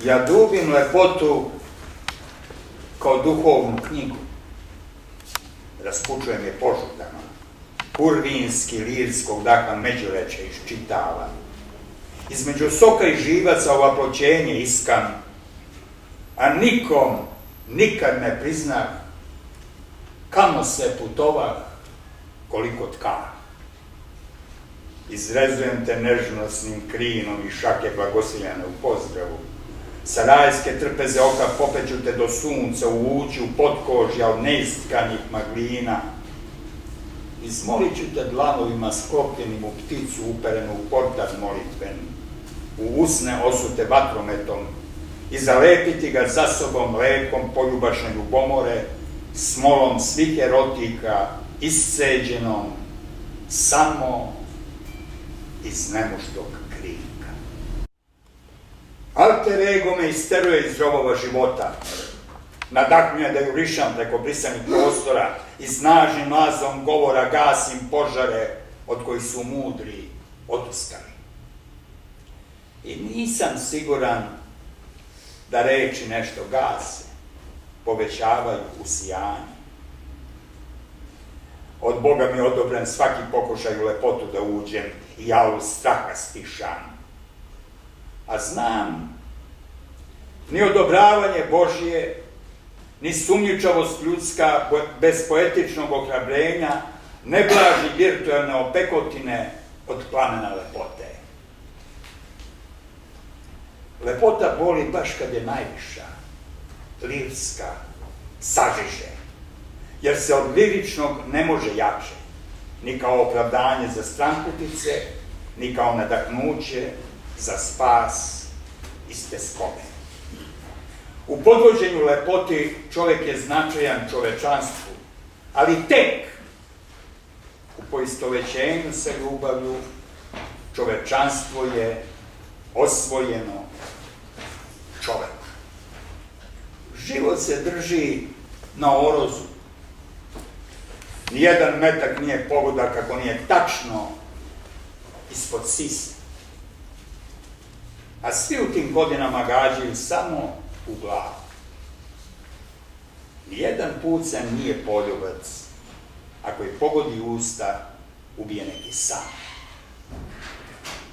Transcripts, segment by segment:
Ja ljubim lepotu kao duhovnu knjigu. Raspučujem je požudama. Kurvinski, lirskog daha međureća iščitavam. Između soka i živaca ovaploćenje iskam, a nikom nikad ne priznah kamo se putovah, koliko tkah. Izrezujem te nežnostnim krinom i šake blagosiljane u pozdravu. Sarajske trpeze oka popeću te do sunca, uvući u potkožja od neistkanih maglina. Izmolit ću te dlanovima sklopljenim u pticu uperenu u portal molitveni, u usne osute vatrometom i zalepiti ga za sobom lepom poljubašne ljubomore, smolom svih erotika, isceđenom samo iz nemuštog krika. Alter ego me isteruje iz rovova života, nadahnuje da jurišam preko brisanih prostora i snažnim glazom govora gasim požare od kojih su mudri oduskali. I nisam siguran da reči nešto gase, povećavaju usijanje. Od Boga mi je odobren svaki pokušaj u lepotu da uđem i jalu straha stišam. A znam, ni odobravanje Božje, ni sumnjičavost ljudska bez poetičnog ohrabrenja ne blaži virtualne opekotine od plamena lepote. Lepota boli baš kad je najviša, lirska, sažiže, jer se od liričnog ne može jače, ni kao opravdanje za stramputice, ni kao nadahnuće za spas iz teskove. U podvođenju lepoti čovjek je značajan čovečanstvu, ali tek u poistovećenju sa ljubavlju čovečanstvo je osvojeno čoveku. Život se drži na orozu. Nijedan metak nije pogodak ako nije tačno ispod sisa. A svi u tim godinama gađaju samo u glavu. Nijedan pucanj nije poljubac. Ako je pogodi usta, ubije neki sam.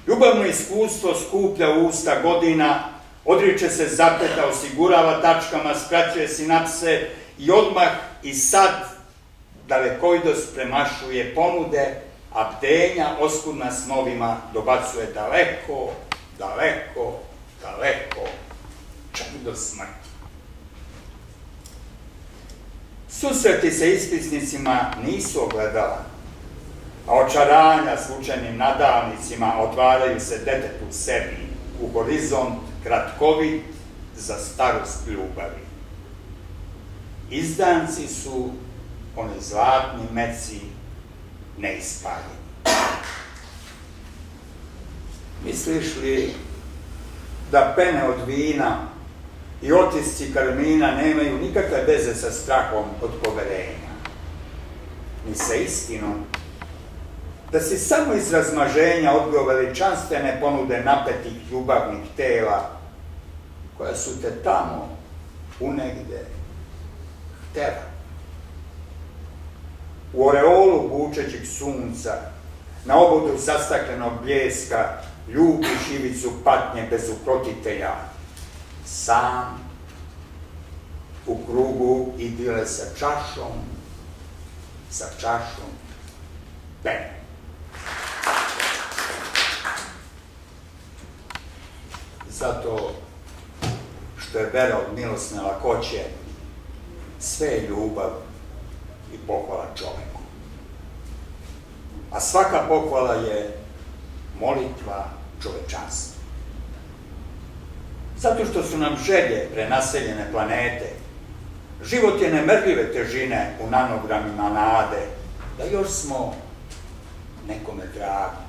Ljubavno iskustvo skuplja usta godina, odriče se zapleta, osigurava tačkama, skraćuje sinapse i odmah i sad dalekoidost premašuje ponude, a bdenja oskudna snovima dobacuje daleko, daleko, daleko, čak do smrti. Susreti sa ispisnicima nisu ogledala, a očaranja slučajnim nadavnicima otvaraju se detetu sebi u horizont kratkovit za starost ljubavi. Izdanci su oni zlatni meci neispaljeni. Misliš li da pene od vina i otisci karmina nemaju nikakve veze sa strahom od poverenja, ni sa istinom, da si samo iz razmaženja odbio veličanstvene ponude napetih ljubavnih tela, koja su te tamo unegde htela. U oreolu bučećih sunca, na obodu zastaklenog bljeska, ljubiš ivicu patnje bez uprotitelja, sam, u krugu idile sa čašom, pene. Zato što je vera od milosne lakoće, sve je ljubav i pohvala čoveku. A svaka pohvala je molitva čovečanstvu. Zato što su nam želje prenaseljene planete, život je nemerljive težine u nanogramima nade, da još smo nekome dragi.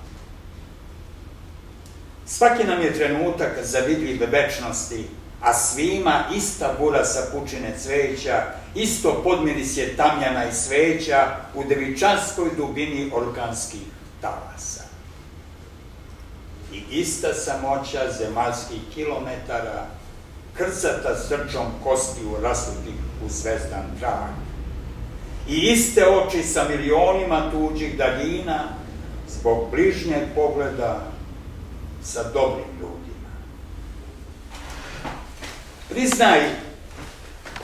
Svaki nam je trenutak zavidljive večnosti, a svima ista bura sa pučine cveća, isto podmiris je tamjana i sveća u devičanskoj dubini orkanskih talasa. I ista samoća zemaljskih kilometara krcata srčom kostiju rasutih u zvezdan trag. I iste oči sa milionima tuđih daljina, zbog bližnjeg pogleda sa dobrim ljudima. Priznaj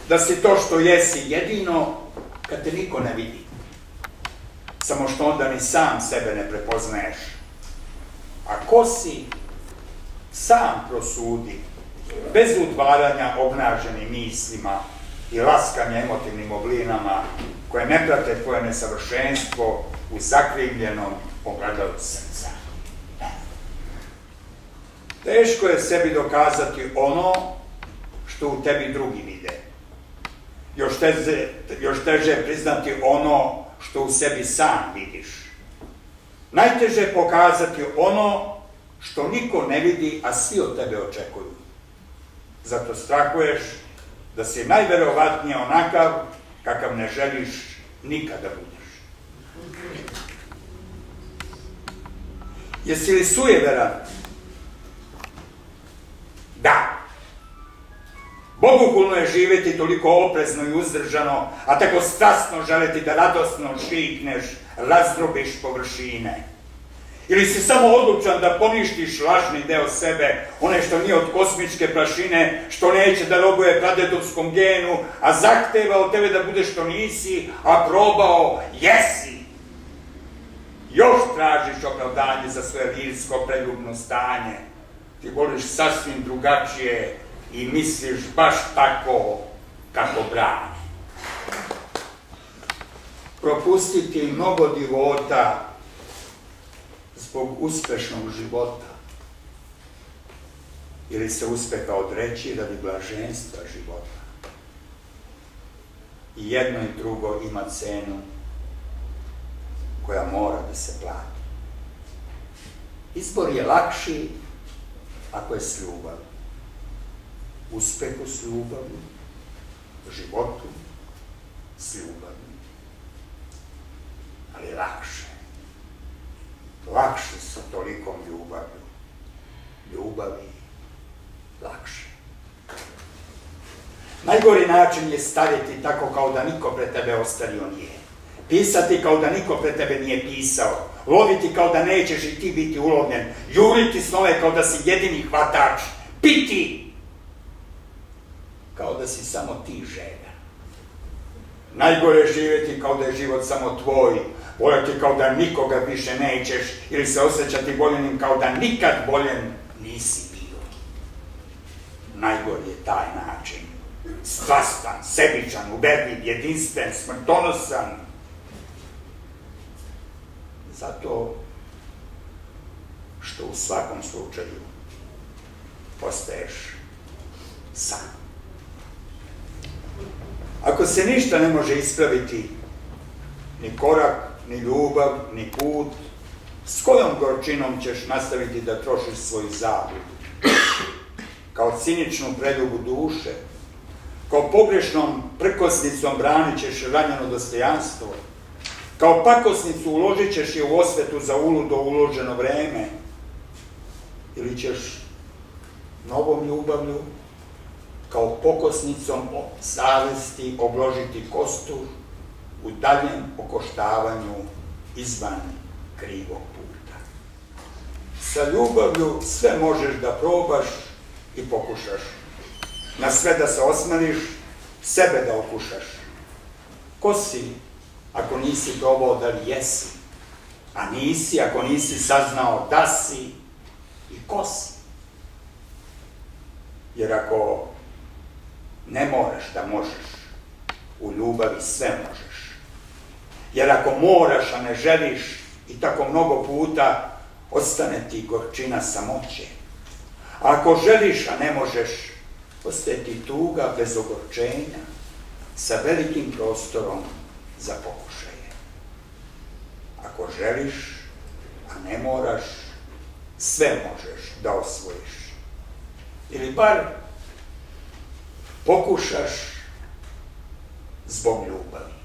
da si to što jesi jedino kad te niko ne vidi. Samo što onda ni sam sebe ne prepoznaješ. A ko si, sam prosudi, bez udvaranja obnaženim mislima i laskanja emotivnim oblinama koje ne prate tvoje nesavršenstvo u zakrivljenom ogledalu srca. Teško je sebi dokazati ono što u tebi drugi vide. Još teže je priznati ono što u sebi sam vidiš. Najteže je pokazati ono što niko ne vidi, a svi od tebe očekuju. Zato strahuješ da si najverovatnije onakav kakav ne želiš nikada budeš. Jesi li sujeveran? Da. Bogohulno je živjeti toliko oprezno i uzdržano, a tako strasno želeti da radosno šikneš, razdrobiš površine. Ili si samo odlučan da poništiš lažni deo sebe, one što nije od kosmičke prašine, što neće da robuje pradedovskom genu, a zahteva od tebe da budeš što nisi, a probao jesi. Još tražiš opravdanje za svoje lirsko preljubno stanje. Ti voliš sasvim drugačije i misliš baš tako kako brani. Propustiti mnogo divota zbog uspešnog života ili se uspeha odreći radi blaženstva života. I jedno i drugo ima cenu koja mora da se plati. Izbor je lakši ako je s ljubavi. Uspehu s ljubavi, životu s ljubavi. Ali lakše. Lakše sa tolikom ljubavlju. Ljubavi lakše. Najgori način je stariti tako kao da niko pre tebe ostario nije. Pisati kao da niko pre tebe nije pisao. Loviti kao da nećeš i ti biti ulovljen. Juriti snove kao da si jedini hvatač. Piti kao da si samo ti želja. Najgore je živjeti kao da je život samo tvoj. Voljeti kao da nikoga više nećeš ili se osjećati voljenim kao da nikad voljen nisi bio. Najgori je taj način. Strastan, sebičan, uverljiv, jedinstven, smrtonosan. Zato što u svakom slučaju postaješ sam. Ako se ništa ne može ispraviti, ni korak, ni ljubav, ni put, s kojom gorčinom ćeš nastaviti da trošiš svoju zabludu? Kao ciničnu preljubu duše, kao pogrešnom prkosnicom branit ćeš ranjeno dostojanstvo, kao pakosnicu uložit ćeš je u osvetu za uludo uloženo vreme, ili ćeš novom ljubavlju, kao pokosnicom savesti obložiti kostur u daljem okoštavanju izvan krivog puta. Sa ljubavlju sve možeš da probaš i pokušaš. Na sve da se osmeliš, sebe da okušaš. Ko si ako nisi probao da li jesi? A nisi ako nisi saznao da si i ko si? Jer ako ne moraš da možeš, u ljubavi sve možeš. Jer ako moraš, a ne želiš, i tako mnogo puta, ostane ti gorčina samoće. A ako želiš, a ne možeš, ostaje ti tuga bez ogorčenja, sa velikim prostorom za pokušaje. Ako želiš, a ne moraš, sve možeš da osvojiš. Ili bar pokušaš zbog ljubavi.